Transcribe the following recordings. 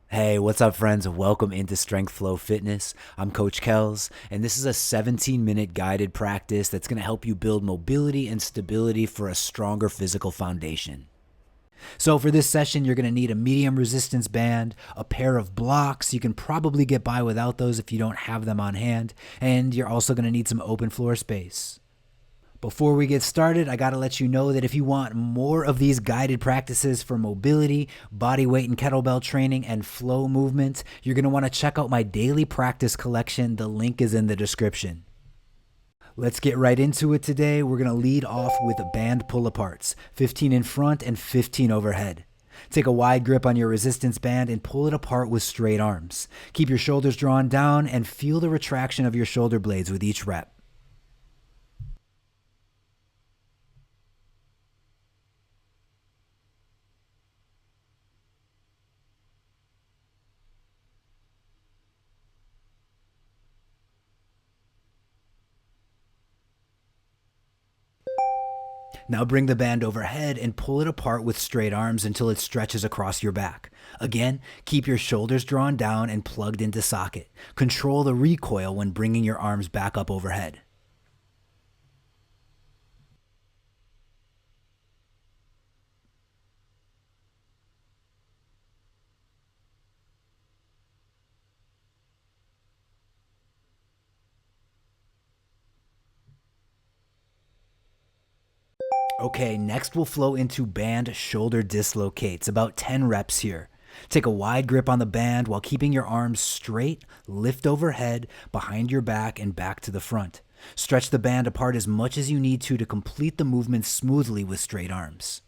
Hey, what's up, friends? Welcome into Strength Flow Fitness. I'm Coach Kells, and this is a 17-minute guided practice that's going to help you build mobility and stability for a stronger physical foundation. So for this session, you're going to need a medium resistance band, a pair of blocks. You can probably get by without those if you don't have them on hand, and you're also going to need some open floor space. Before we get started, I got to let you know that if you want more of these guided practices for mobility, body weight and kettlebell training, and flow movement, you're going to want to check out my daily practice collection. The link is in the description. Let's get right into it today. We're going to lead off with band pull-aparts, 15 in front and 15 overhead. Take a wide grip on your resistance band and pull it apart with straight arms. Keep your shoulders drawn down and feel the retraction of your shoulder blades with each rep. Now bring the band overhead and pull it apart with straight arms until it stretches across your back. Again, keep your shoulders drawn down and plugged into socket. Control the recoil when bringing your arms back up overhead. Okay, next we'll flow into band shoulder dislocates, about 10 reps here. Take a wide grip on the band while keeping your arms straight, lift overhead, behind your back, and back to the front. Stretch the band apart as much as you need to complete the movement smoothly with straight arms.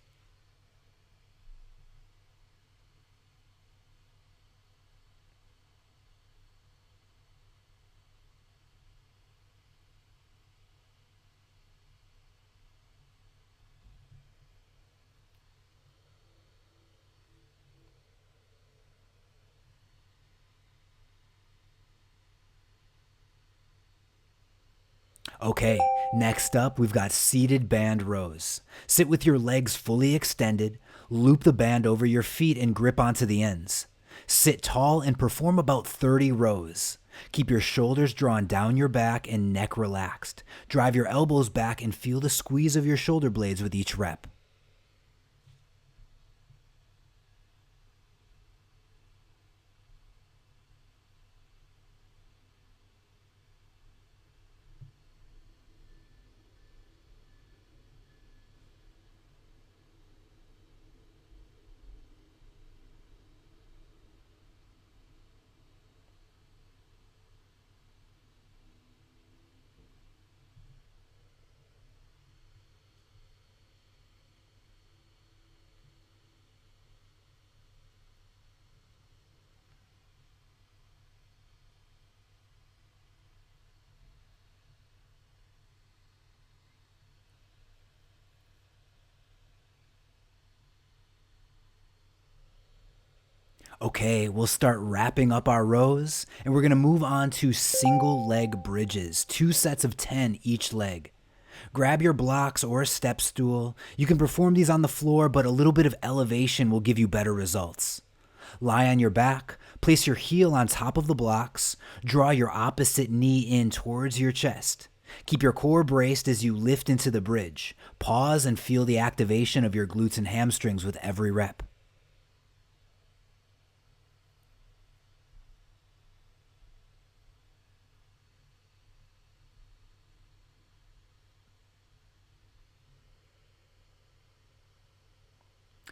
Okay, next up, we've got seated band rows. Sit with your legs fully extended, loop the band over your feet and grip onto the ends. Sit tall and perform about 30 rows. Keep your shoulders drawn down your back and neck relaxed. Drive your elbows back and feel the squeeze of your shoulder blades with each rep. Okay, we'll start wrapping up our rows, and we're going to move on to single leg bridges, 2 sets of 10 each leg. Grab your blocks or a step stool. You can perform these on the floor, but a little bit of elevation will give you better results. Lie on your back, place your heel on top of the blocks, draw your opposite knee in towards your chest. Keep your core braced as you lift into the bridge. Pause and feel the activation of your glutes and hamstrings with every rep.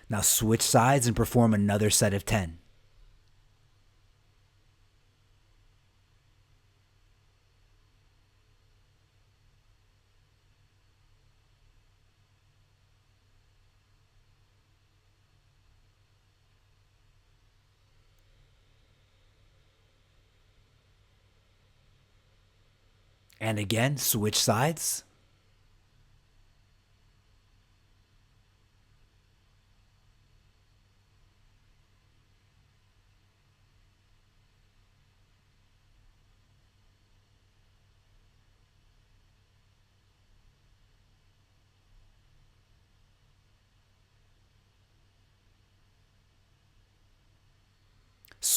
Now switch sides and perform another set of 10. And again, switch sides.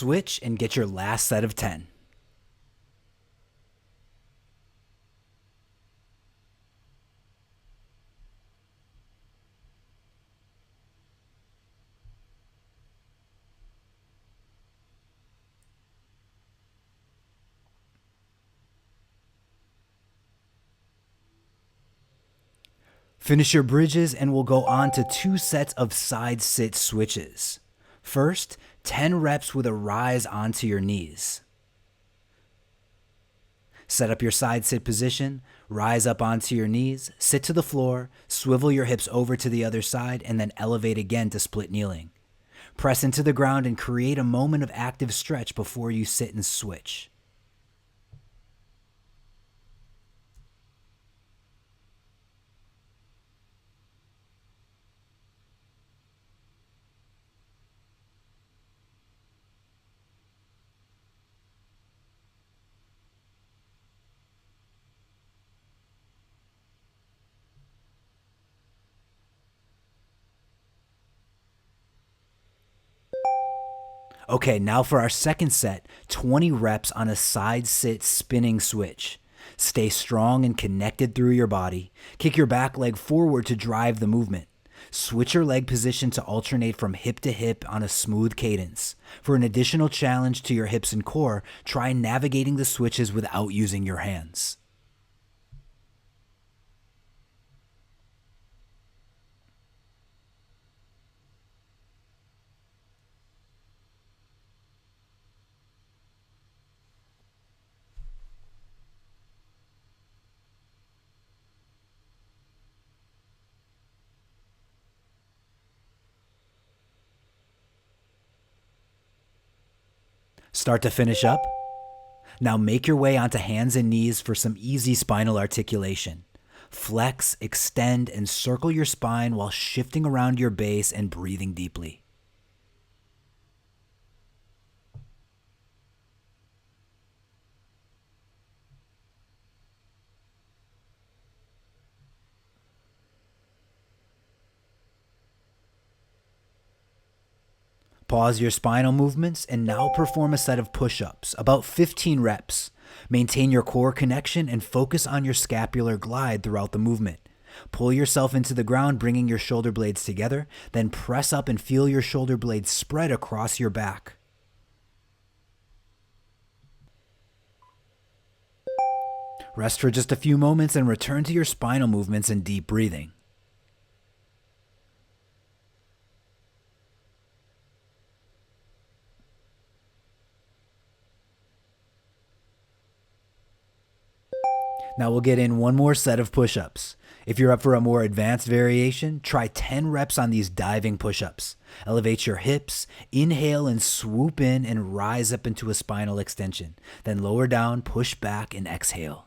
switch and get your last set of 10. Finish your bridges and we'll go on to 2 sets of side sit switches. First, 10 reps with a rise onto your knees. Set up your side sit position, rise up onto your knees, sit to the floor, swivel your hips over to the other side, and then elevate again to split kneeling. Press into the ground and create a moment of active stretch before you sit and switch. Okay, now for our second set, 20 reps on a side sit spinning switch. Stay strong and connected through your body. Kick your back leg forward to drive the movement. Switch your leg position to alternate from hip to hip on a smooth cadence. For an additional challenge to your hips and core, try navigating the switches without using your hands. Start to finish up? Now make your way onto hands and knees for some easy spinal articulation. Flex, extend, and circle your spine while shifting around your base and breathing deeply. Pause your spinal movements and now perform a set of push-ups, about 15 reps. Maintain your core connection and focus on your scapular glide throughout the movement. Pull yourself into the ground, bringing your shoulder blades together, then press up and feel your shoulder blades spread across your back. Rest for just a few moments and return to your spinal movements and deep breathing. Now we'll get in one more set of push-ups. If you're up for a more advanced variation, try 10 reps on these diving push-ups. Elevate your hips, inhale and swoop in and rise up into a spinal extension. Then lower down, push back, and exhale.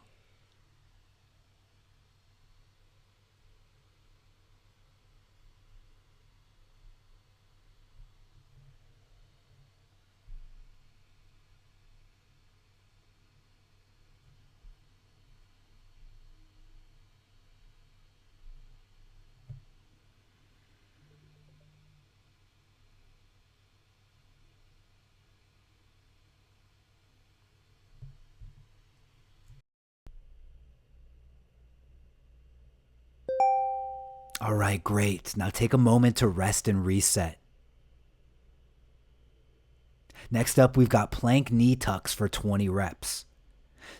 All right, great. Now take a moment to rest and reset. Next up, we've got plank knee tucks for 20 reps.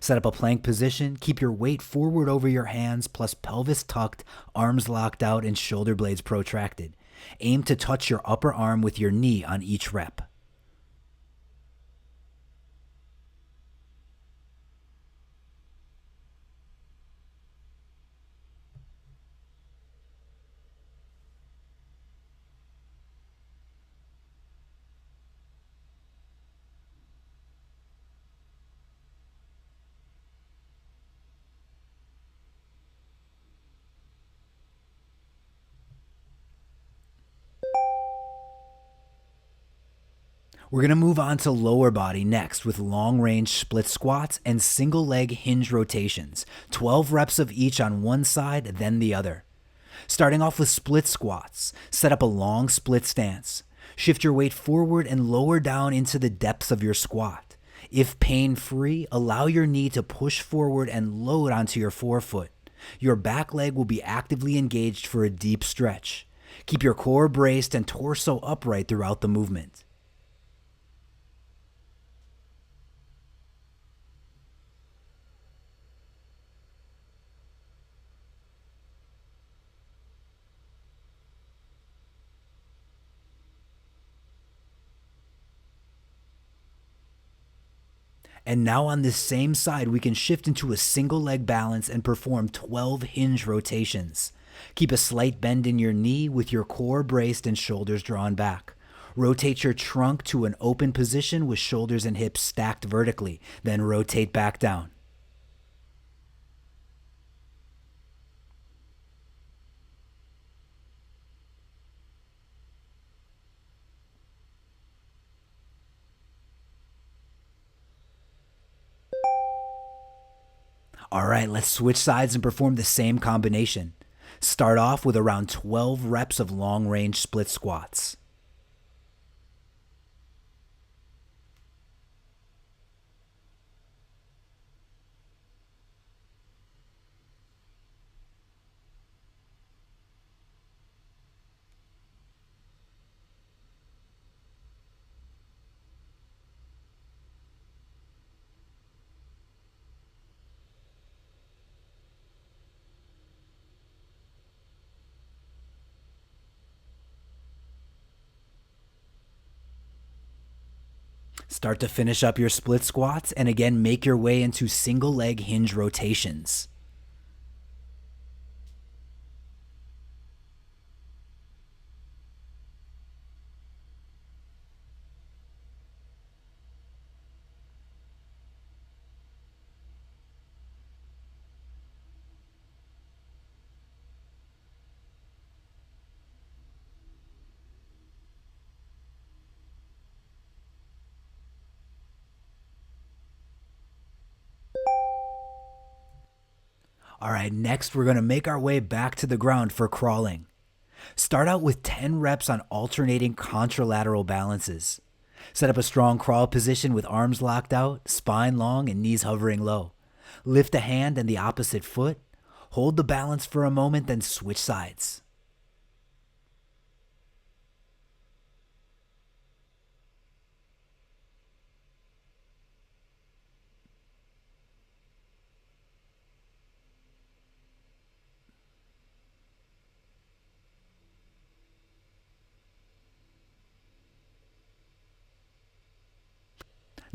Set up a plank position, keep your weight forward over your hands, plus pelvis tucked, arms locked out, and shoulder blades protracted. Aim to touch your upper arm with your knee on each rep. We're going to move on to lower body next with long range split squats and single leg hinge rotations, 12 reps of each on one side, then the other. Starting off with split squats, set up a long split stance. Shift your weight forward and lower down into the depths of your squat. If pain-free, allow your knee to push forward and load onto your forefoot. Your back leg will be actively engaged for a deep stretch. Keep your core braced and torso upright throughout the movement. And now on this same side, we can shift into a single leg balance and perform 12 hinge rotations. Keep a slight bend in your knee with your core braced and shoulders drawn back. Rotate your trunk to an open position with shoulders and hips stacked vertically, then rotate back down. All right, let's switch sides and perform the same combination. Start off with around 12 reps of long-range split squats. Start to finish up your split squats and again make your way into single leg hinge rotations. All right, next we're going to make our way back to the ground for crawling. Start out with 10 reps on alternating contralateral balances. Set up a strong crawl position with arms locked out, spine long, and knees hovering low. Lift a hand and the opposite foot. Hold the balance for a moment, then switch sides.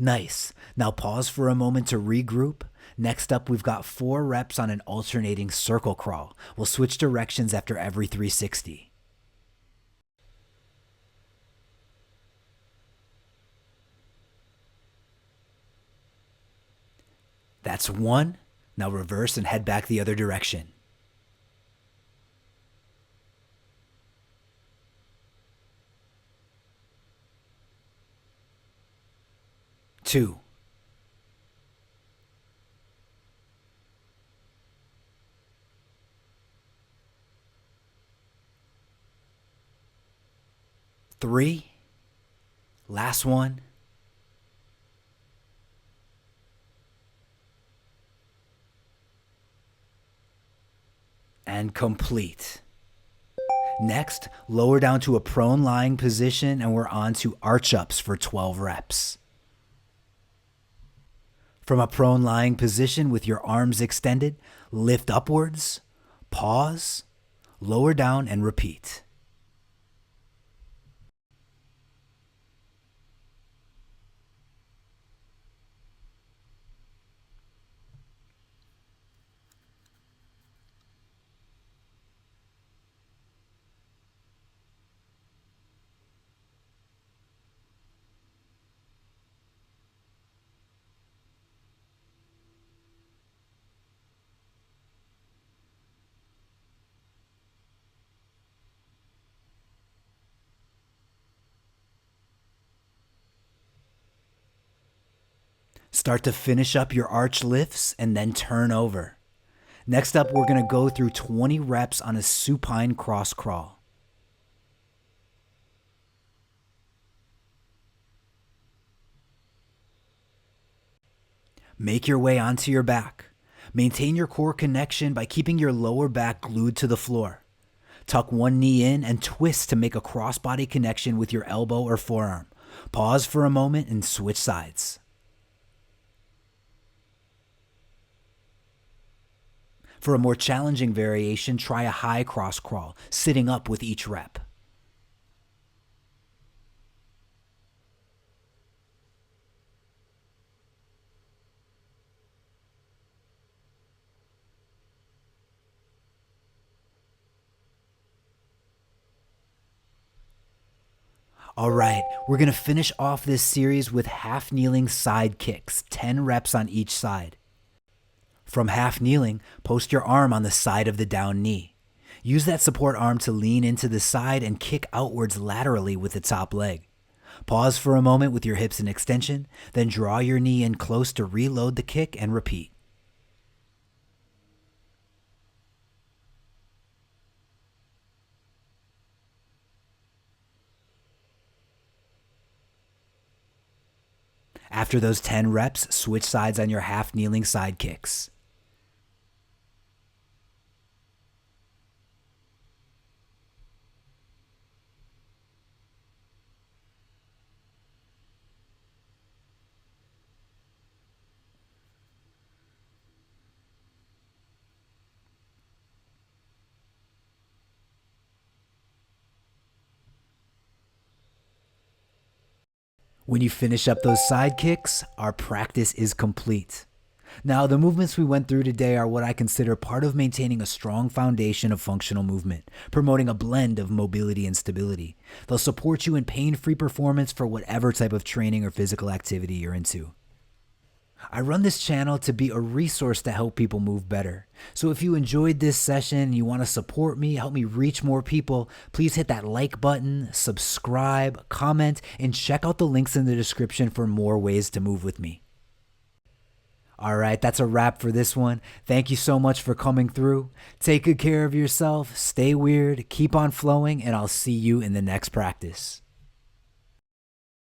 Nice. Now pause for a moment to regroup. Next up, we've got 4 reps on an alternating circle crawl. We'll switch directions after every 360. That's 1. Now reverse and head back the other direction. 2. 3. Last one. And complete. Next, lower down to a prone lying position and we're on to arch ups for 12 reps. From a prone lying position with your arms extended, lift upwards, pause, lower down, and repeat. Start to finish up your arch lifts and then turn over. Next up, we're going to go through 20 reps on a supine cross crawl. Make your way onto your back. Maintain your core connection by keeping your lower back glued to the floor. Tuck one knee in and twist to make a crossbody connection with your elbow or forearm. Pause for a moment and switch sides. For a more challenging variation, try a high cross crawl, sitting up with each rep. All right, we're going to finish off this series with half kneeling side kicks, 10 reps on each side. From half kneeling, post your arm on the side of the down knee. Use that support arm to lean into the side and kick outwards laterally with the top leg. Pause for a moment with your hips in extension, then draw your knee in close to reload the kick and repeat. After those 10 reps, switch sides on your half kneeling side kicks. When you finish up those side kicks, our practice is complete. Now, the movements we went through today are what I consider part of maintaining a strong foundation of functional movement, promoting a blend of mobility and stability. They'll support you in pain-free performance for whatever type of training or physical activity you're into. I run this channel to be a resource to help people move better. So if you enjoyed this session and you want to support me, help me reach more people, please hit that like button, subscribe, comment, and check out the links in the description for more ways to move with me. All right, that's a wrap for this one. Thank you so much for coming through. Take good care of yourself, stay weird, keep on flowing, and I'll see you in the next practice.